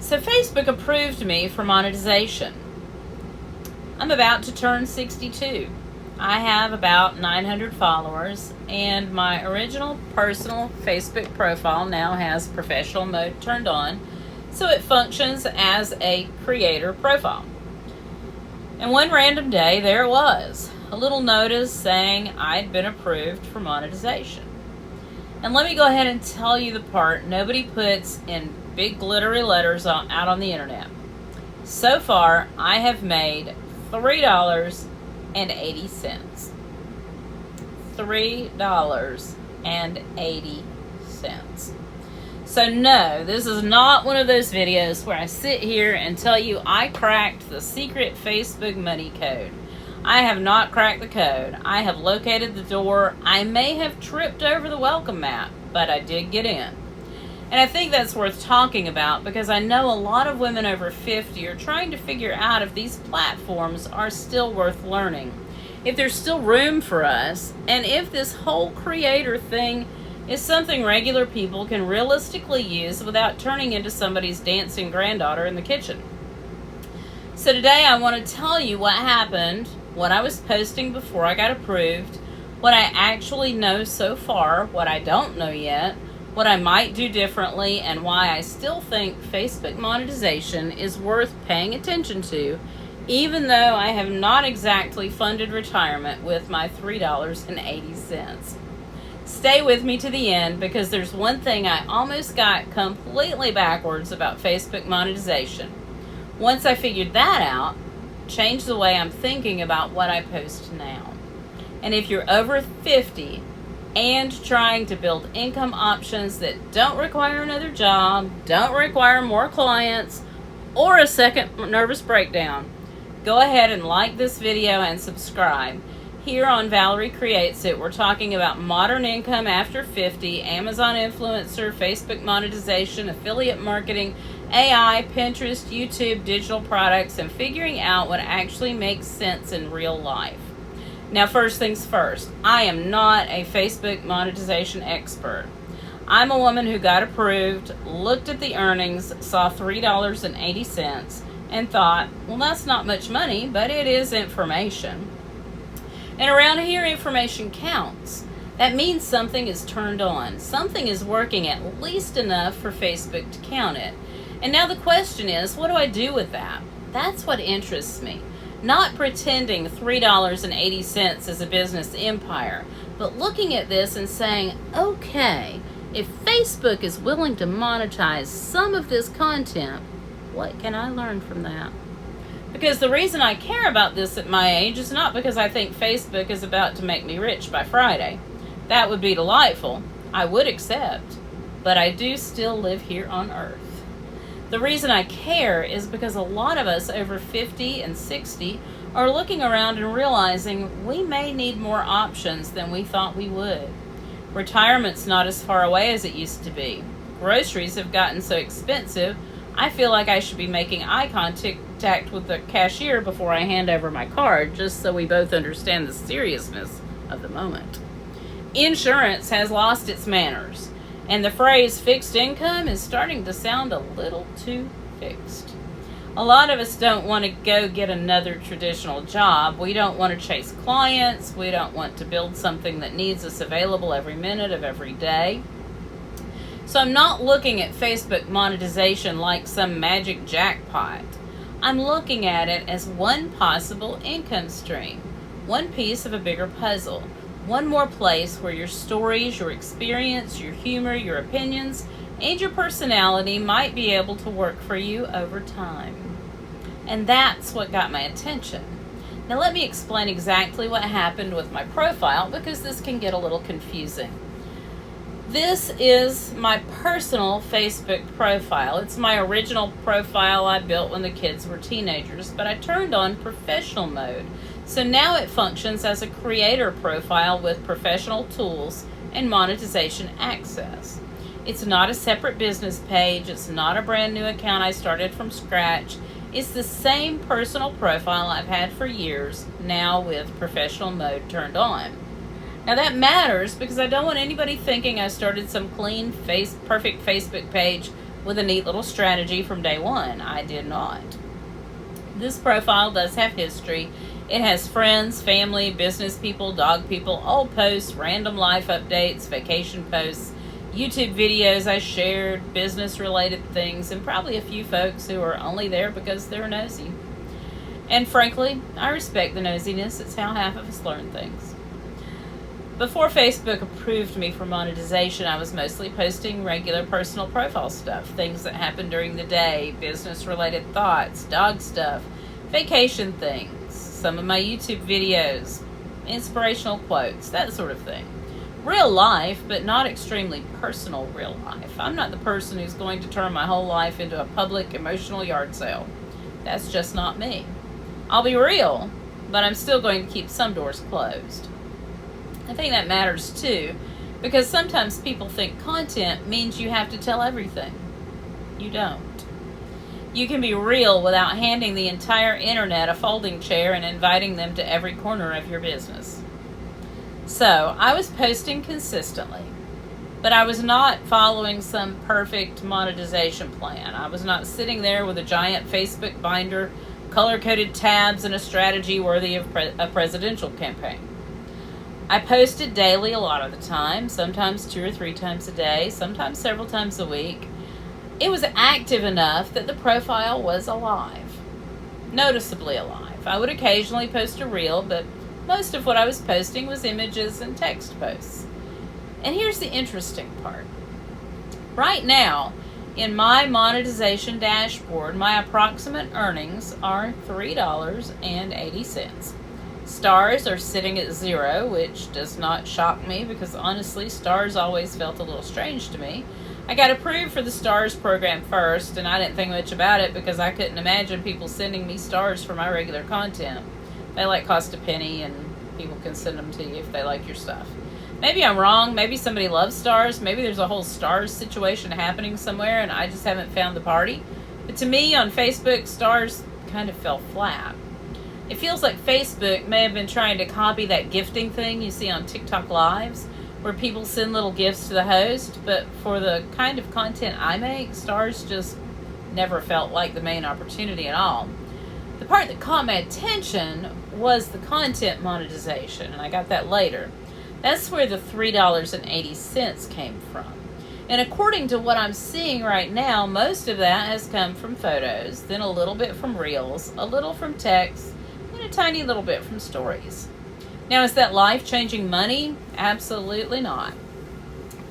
So Facebook approved me for monetization. I'm about to turn 62. I have about 900 followers, and my original personal Facebook profile now has professional mode turned on, so it functions as a creator profile. And one random day, there it was, a little notice saying I'd been approved for monetization. And let me go ahead and tell you the part nobody puts in big glittery letters out on the internet. So far, I have made $3.80. $3.80. So no, this is not one of those videos where I sit here and tell you I cracked the secret Facebook money code. I have not cracked the code. I have located the door. I may have tripped over the welcome mat, but I did get in. And I think that's worth talking about because I know a lot of women over 50 are trying to figure out if these platforms are still worth learning, if there's still room for us, and if this whole creator thing is something regular people can realistically use without turning into somebody's dancing granddaughter in the kitchen. So today I want to tell you what happened, what I was posting before I got approved, what I actually know so far, what I don't know yet, what I might do differently, and why I still think Facebook monetization is worth paying attention to, even though I have not exactly funded retirement with my $3.80. Stay with me to the end because there's one thing I almost got completely backwards about Facebook monetization. Once I figured that out, changed the way I'm thinking about what I post now. And if you're over 50 and trying to build income options that don't require another job, don't require more clients, or a second nervous breakdown, go ahead and like this video and subscribe. Here on Valerie Creates It, we're talking about modern income after 50, Amazon influencer, Facebook monetization, affiliate marketing, AI, Pinterest, YouTube, digital products, and figuring out what actually makes sense in real life. Now, first things first, I am not a Facebook monetization expert. I'm a woman who got approved, looked at the earnings, saw $3.80, and thought, well, that's not much money, but it is information. And around here, information counts. That means something is turned on. Something is working at least enough for Facebook to count it. And now the question is, what do I do with that? That's what interests me. Not pretending $3.80 is a business empire, but looking at this and saying, okay, if Facebook is willing to monetize some of this content, what can I learn from that? Because the reason I care about this at my age is not because I think Facebook is about to make me rich by Friday. That would be delightful. I would accept. But I do still live here on Earth. The reason I care is because a lot of us over 50 and 60 are looking around and realizing we may need more options than we thought we would. Retirement's not as far away as it used to be. Groceries have gotten so expensive, I feel like I should be making eye contact with the cashier before I hand over my card, just so we both understand the seriousness of the moment. Insurance has lost its manners, and the phrase fixed income is starting to sound a little too fixed. A lot of us don't want to go get another traditional job. We don't want to chase clients. We don't want to build something that needs us available every minute of every day. So I'm not looking at Facebook monetization like some magic jackpot. I'm looking at it as one possible income stream, one piece of a bigger puzzle, one more place where your stories, your experience, your humor, your opinions, and your personality might be able to work for you over time. And that's what got my attention. Now let me explain exactly what happened with my profile because this can get a little confusing. This is my personal Facebook profile. It's my original profile I built when the kids were teenagers, but I turned on professional mode. So now it functions as a creator profile with professional tools and monetization access. It's not a separate business page. It's not a brand new account I started from scratch. It's the same personal profile I've had for years, now with professional mode turned on. Now that matters because I don't want anybody thinking I started some clean, perfect Facebook page with a neat little strategy from day one. I did not. This profile does have history. It has friends, family, business people, dog people, old posts, random life updates, vacation posts, YouTube videos I shared, business-related things, and probably a few folks who are only there because they're nosy. And frankly, I respect the nosiness. It's how half of us learn things. Before Facebook approved me for monetization, I was mostly posting regular personal profile stuff, things that happened during the day, business-related thoughts, dog stuff, vacation things, some of my YouTube videos, inspirational quotes, that sort of thing. Real life, but not extremely personal real life. I'm not the person who's going to turn my whole life into a public emotional yard sale. That's just not me. I'll be real, but I'm still going to keep some doors closed. I think that matters too, because sometimes people think content means you have to tell everything. You don't. You can be real without handing the entire internet a folding chair and inviting them to every corner of your business. So, I was posting consistently, but I was not following some perfect monetization plan. I was not sitting there with a giant Facebook binder, color-coded tabs, and a strategy worthy of a presidential campaign. I posted daily a lot of the time, sometimes 2 or 3 times a day, sometimes several times a week. It was active enough that the profile was alive, noticeably alive. I would occasionally post a reel, but most of what I was posting was images and text posts. And here's the interesting part. Right now, in my monetization dashboard, my approximate earnings are $3.80. Stars are sitting at 0, which does not shock me because honestly, stars always felt a little strange to me. I got approved for the stars program first, and I didn't think much about it because I couldn't imagine people sending me stars for my regular content. They cost a penny, and people can send them to you if they like your stuff. Maybe I'm wrong. Maybe somebody loves stars. Maybe there's a whole stars situation happening somewhere, and I just haven't found the party. But to me, on Facebook, stars kind of fell flat. It feels like Facebook may have been trying to copy that gifting thing you see on TikTok Lives, where people send little gifts to the host, but for the kind of content I make, stars just never felt like the main opportunity at all. The part that caught my attention was the content monetization, and I got that later. That's where the $3.80 came from. And according to what I'm seeing right now, most of that has come from photos, then a little bit from reels, a little from text, and a tiny little bit from stories. Now, is that life-changing money? Absolutely not.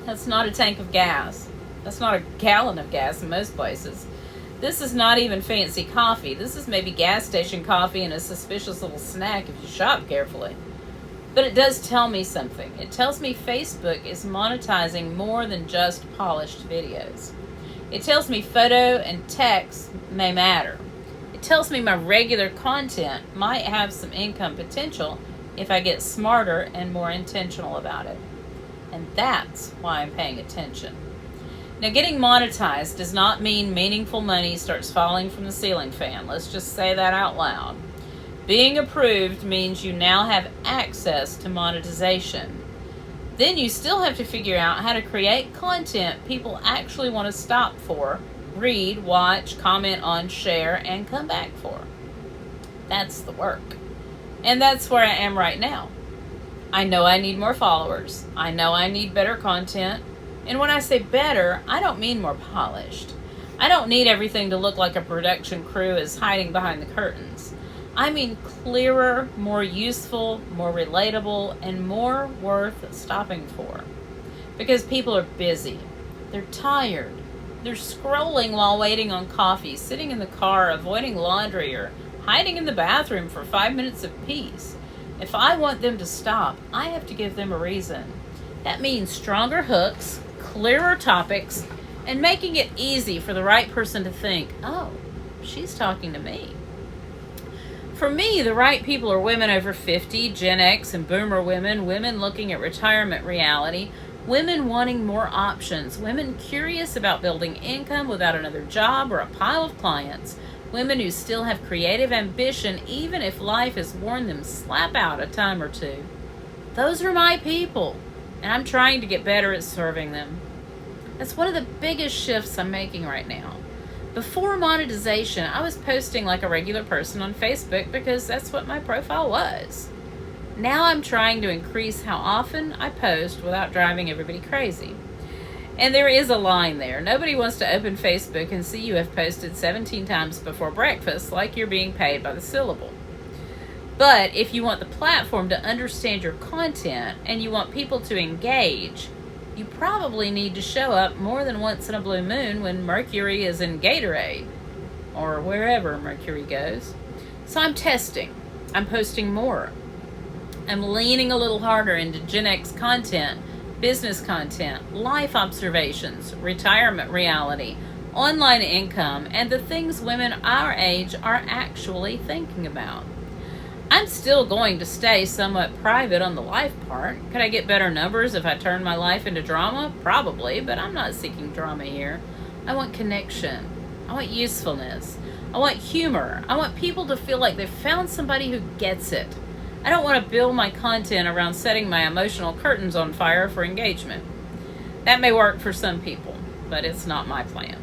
That's not a tank of gas. That's not a gallon of gas in most places. This is not even fancy coffee. This is maybe gas station coffee and a suspicious little snack if you shop carefully. But it does tell me something. It tells me Facebook is monetizing more than just polished videos. It tells me photo and text may matter. It tells me my regular content might have some income potential if I get smarter and more intentional about it. And that's why I'm paying attention. Now, getting monetized does not mean meaningful money starts falling from the ceiling fan. Let's just say that out loud. Being approved means you now have access to monetization. Then you still have to figure out how to create content people actually want to stop for, read, watch, comment on, share, and come back for. That's the work. And that's where I am right now. I know I need more followers. I know I need better content. And when I say better, I don't mean more polished. I don't need everything to look like a production crew is hiding behind the curtains. I mean clearer, more useful, more relatable, and more worth stopping for. Because people are busy. They're tired. They're scrolling while waiting on coffee, sitting in the car, avoiding laundry, or hiding in the bathroom for 5 minutes of peace. If I want them to stop, I have to give them a reason. That means stronger hooks, clearer topics, and making it easy for the right person to think, oh, she's talking to me. For me, the right people are women over 50, Gen X and Boomer women, women looking at retirement reality, women wanting more options, women curious about building income without another job or a pile of clients, women who still have creative ambition even if life has worn them slap out a time or two. Those are my people, and I'm trying to get better at serving them. That's one of the biggest shifts I'm making right now. Before monetization, I was posting like a regular person on Facebook because that's what my profile was. Now I'm trying to increase how often I post without driving everybody crazy. And there is a line there. Nobody wants to open Facebook and see you have posted 17 times before breakfast like you're being paid by the syllable. But if you want the platform to understand your content and you want people to engage, you probably need to show up more than once in a blue moon when Mercury is in Gatorade or wherever Mercury goes. So I'm testing. I'm posting more. I'm leaning a little harder into Gen X content, business content, life observations, retirement reality, online income, and the things women our age are actually thinking about. I'm still going to stay somewhat private on the life part. Could I get better numbers if I turned my life into drama? Probably, but I'm not seeking drama here. I want connection. I want usefulness. I want humor. I want people to feel like they've found somebody who gets it. I don't want to build my content around setting my emotional curtains on fire for engagement. That may work for some people, but it's not my plan.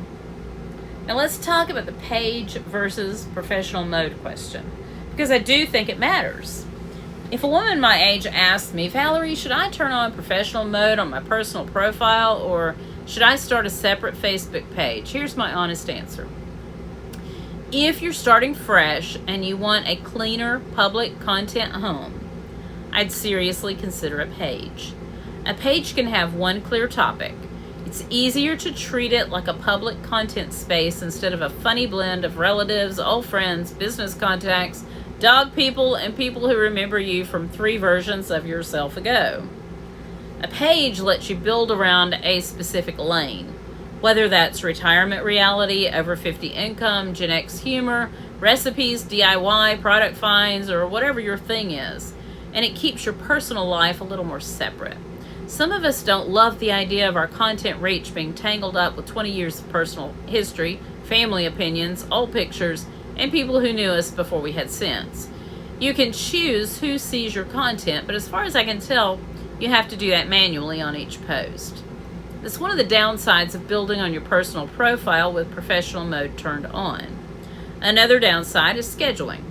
Now let's talk about the page versus professional mode question, because I do think it matters. If a woman my age asks me, Valerie, should I turn on professional mode on my personal profile or should I start a separate Facebook page? Here's my honest answer. If you're starting fresh and you want a cleaner public content home, I'd seriously consider a page. A page can have one clear topic. It's easier to treat it like a public content space instead of a funny blend of relatives, old friends, business contacts, dog people, and people who remember you from 3 versions of yourself ago. A page lets you build around a specific lane. Whether that's retirement reality, over 50 income, Gen X humor, recipes, DIY, product finds, or whatever your thing is. And it keeps your personal life a little more separate. Some of us don't love the idea of our content reach being tangled up with 20 years of personal history, family opinions, old pictures, and people who knew us before we had sense. You can choose who sees your content, but as far as I can tell, you have to do that manually on each post. That's one of the downsides of building on your personal profile with professional mode turned on. Another downside is scheduling.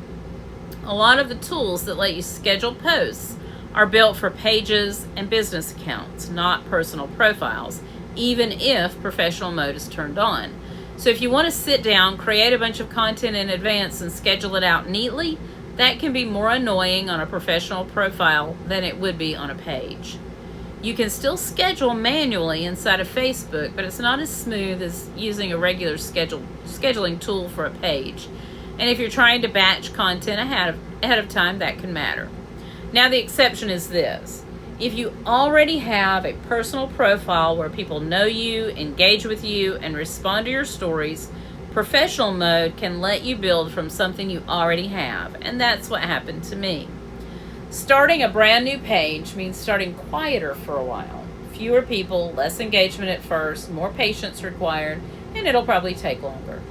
A lot of the tools that let you schedule posts are built for pages and business accounts, not personal profiles, even if professional mode is turned on. So if you want to sit down, create a bunch of content in advance and schedule it out neatly, that can be more annoying on a professional profile than it would be on a page. You can still schedule manually inside of Facebook, but it's not as smooth as using a regular scheduling tool for a page. And if you're trying to batch content ahead of time, that can matter. Now the exception is this. If you already have a personal profile where people know you, engage with you, and respond to your stories, professional mode can let you build from something you already have, and that's what happened to me. Starting a brand new page means starting quieter for a while. Fewer people, less engagement at first, more patience required, and it'll probably take longer.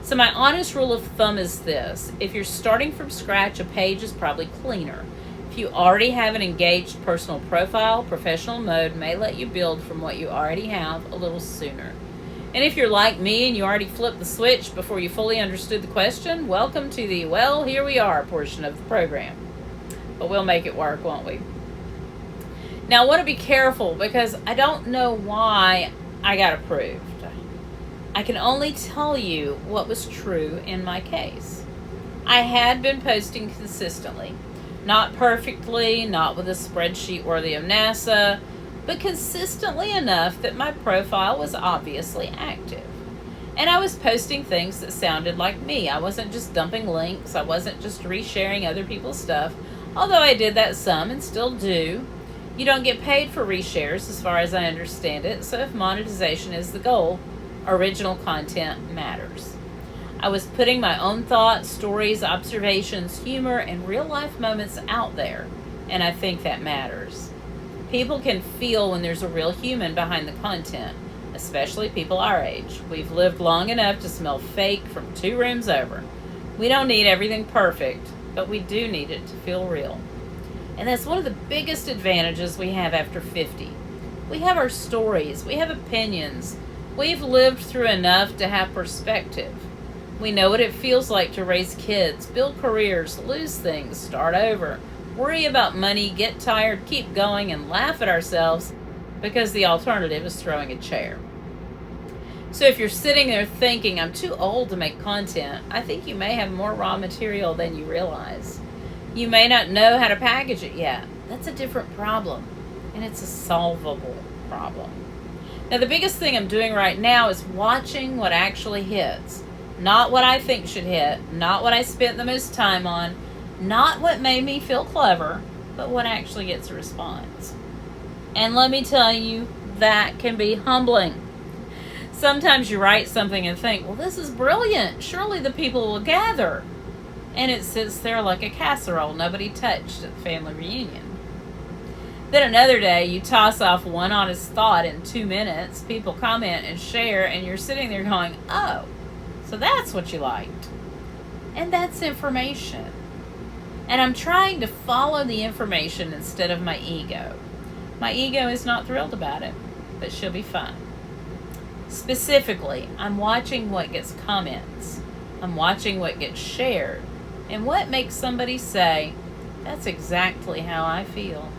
So my honest rule of thumb is this. If you're starting from scratch, a page is probably cleaner. If you already have an engaged personal profile, professional mode may let you build from what you already have a little sooner. And if you're like me and you already flipped the switch before you fully understood the question, welcome to the well, here we are portion of the program. But we'll make it work, won't we? Now I want to be careful because I don't know why I got approved. I can only tell you what was true in my case. I had been posting consistently. Not perfectly, not with a spreadsheet worthy of NASA, but consistently enough that my profile was obviously active. And I was posting things that sounded like me. I wasn't just dumping links. I wasn't just resharing other people's stuff, although I did that some and still do. You don't get paid for reshares as far as I understand it, so if monetization is the goal, original content matters. I was putting my own thoughts, stories, observations, humor, and real-life moments out there, and I think that matters. People can feel when there's a real human behind the content, especially people our age. We've lived long enough to smell fake from 2 rooms over. We don't need everything perfect, but we do need it to feel real. And that's one of the biggest advantages we have after 50. We have our stories. We have opinions. We've lived through enough to have perspective. We know what it feels like to raise kids, build careers, lose things, start over, worry about money, get tired, keep going, and laugh at ourselves because the alternative is throwing a chair. So if you're sitting there thinking, I'm too old to make content, I think you may have more raw material than you realize. You may not know how to package it yet. That's a different problem, and it's a solvable problem. Now, the biggest thing I'm doing right now is watching what actually hits. Not what I think should hit, not what I spent the most time on, not what made me feel clever, but what actually gets a response. And let me tell you, that can be humbling. Sometimes you write something and think, well, this is brilliant. Surely the people will gather. And it sits there like a casserole nobody touched at the family reunion. Then another day, you toss off one honest thought in 2 minutes, people comment and share, and you're sitting there going, oh, so that's what you liked. And that's information. And I'm trying to follow the information instead of my ego. My ego is not thrilled about it, but she'll be fine. Specifically, I'm watching what gets comments. I'm watching what gets shared. And what makes somebody say, that's exactly how I feel.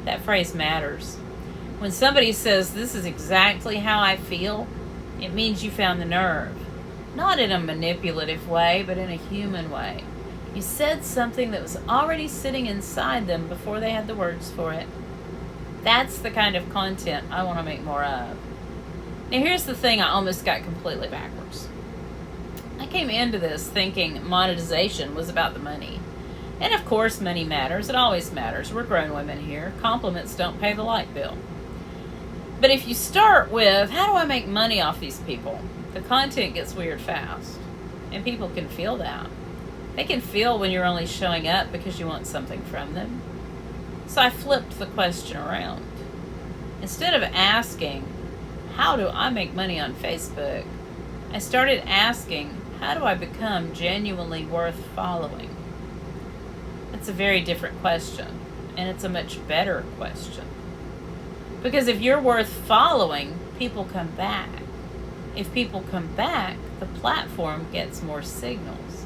That phrase matters. When somebody says, this is exactly how I feel, it means you found the nerve. Not in a manipulative way, but in a human way. You said something that was already sitting inside them before they had the words for it. That's the kind of content I want to make more of. Now here's the thing I almost got completely backwards. I came into this thinking monetization was about the money. And of course money matters. It always matters. We're grown women here. Compliments don't pay the light bill. But if you start with, how do I make money off these people? The content gets weird fast. And people can feel that. They can feel when you're only showing up because you want something from them. So I flipped the question around. Instead of asking, how do I make money on Facebook? I started asking, how do I become genuinely worth following? It's a very different question, and it's a much better question. Because if you're worth following, people come back. If people come back, the platform gets more signals.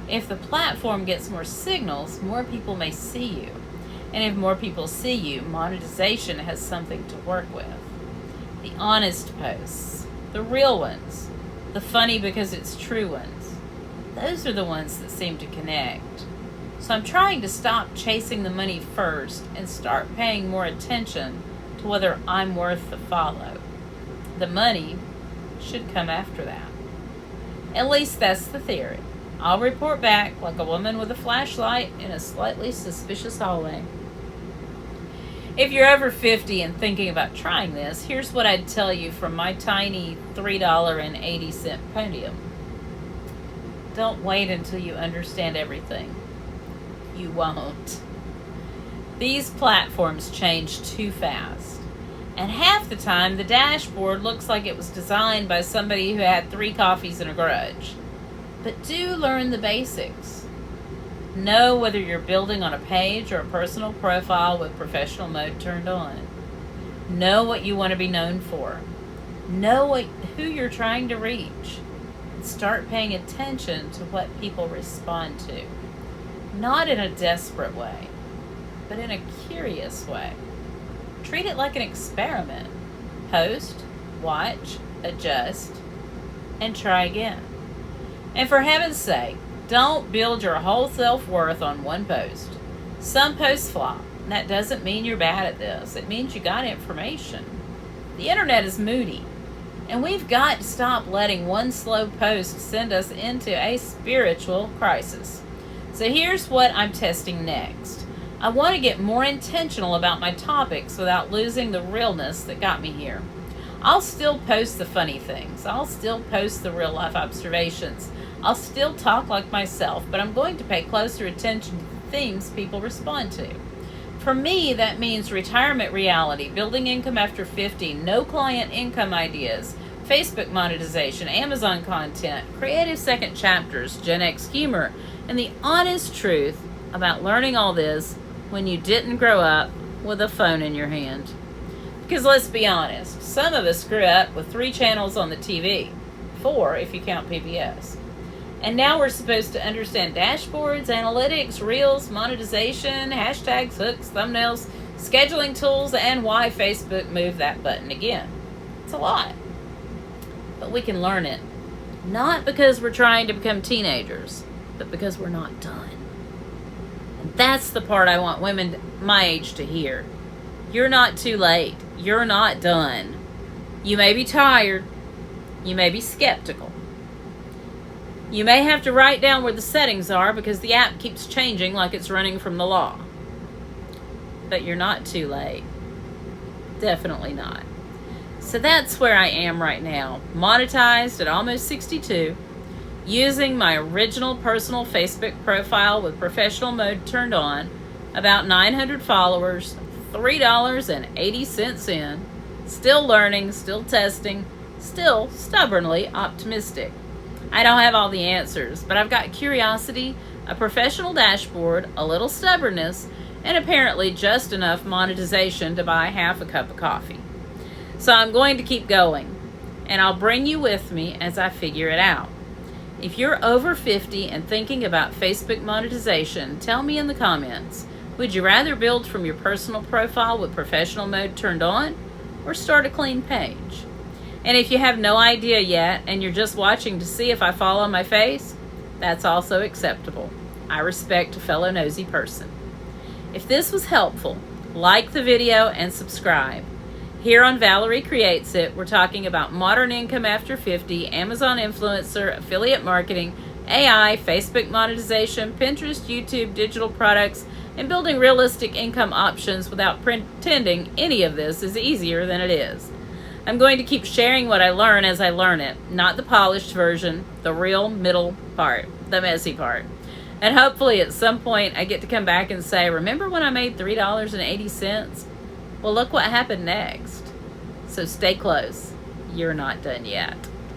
If the platform gets more signals, more people may see you. And if more people see you, monetization has something to work with. The honest posts, the real ones, the funny because it's true ones, those are the ones that seem to connect. So I'm trying to stop chasing the money first and start paying more attention to whether I'm worth the follow. The money should come after that. At least that's the theory. I'll report back like a woman with a flashlight in a slightly suspicious hallway. If you're over 50 and thinking about trying this, here's what I'd tell you from my tiny $3.80 podium. Don't wait until you understand everything. You won't. These platforms change too fast. And half the time, the dashboard looks like it was designed by somebody who had 3 coffees and a grudge. But do learn the basics. Know whether you're building on a page or a personal profile with professional mode turned on. Know what you want to be known for. Know who you're trying to reach. And start paying attention to what people respond to. Not in a desperate way, but in a curious way. Treat it like an experiment. Post, watch, adjust, and try again. And for heaven's sake, don't build your whole self-worth on one post. Some posts flop. That doesn't mean you're bad at this. It means you got information. The internet is moody. And we've got to stop letting one slow post send us into a spiritual crisis. So here's what I'm testing next. I want to get more intentional about my topics without losing the realness that got me here. I'll still post the funny things. I'll still post the real life observations. I'll still talk like myself, but I'm going to pay closer attention to the themes people respond to. For me, that means retirement reality, building income after 50, no client income ideas, Facebook monetization, Amazon content, creative second chapters, Gen X humor, and the honest truth about learning all this when you didn't grow up with a phone in your hand. Because let's be honest, some of us grew up with 3 channels on the TV, 4 if you count PBS. And now we're supposed to understand dashboards, analytics, reels, monetization, hashtags, hooks, thumbnails, scheduling tools, and why Facebook moved that button again. It's a lot. But we can learn it. Not because we're trying to become teenagers, but because we're not done. And that's the part I want women my age to hear. You're not too late. You're not done. You may be tired. You may be skeptical. You may have to write down where the settings are because the app keeps changing like it's running from the law. But you're not too late. Definitely not. So that's where I am right now, monetized at almost 62, using my original personal Facebook profile with professional mode turned on, about 900 followers, $3.80 in, still learning, still testing, still stubbornly optimistic. I don't have all the answers, but I've got curiosity, a professional dashboard, a little stubbornness, and apparently just enough monetization to buy half a cup of coffee. So I'm going to keep going, and I'll bring you with me as I figure it out. If you're over 50 and thinking about Facebook monetization, tell me in the comments. Would you rather build from your personal profile with professional mode turned on, or start a clean page? And if you have no idea yet and you're just watching to see if I fall on my face, that's also acceptable. I respect a fellow nosy person. If this was helpful, like the video and subscribe. Here on Valerie Creates It, we're talking about modern income after 50, Amazon influencer, affiliate marketing, AI, Facebook monetization, Pinterest, YouTube, digital products, and building realistic income options without pretending any of this is easier than it is. I'm going to keep sharing what I learn as I learn it, not the polished version, the real middle part, the messy part. And hopefully at some point I get to come back and say, remember when I made $3.80? Well, look what happened next. So stay close. You're not done yet.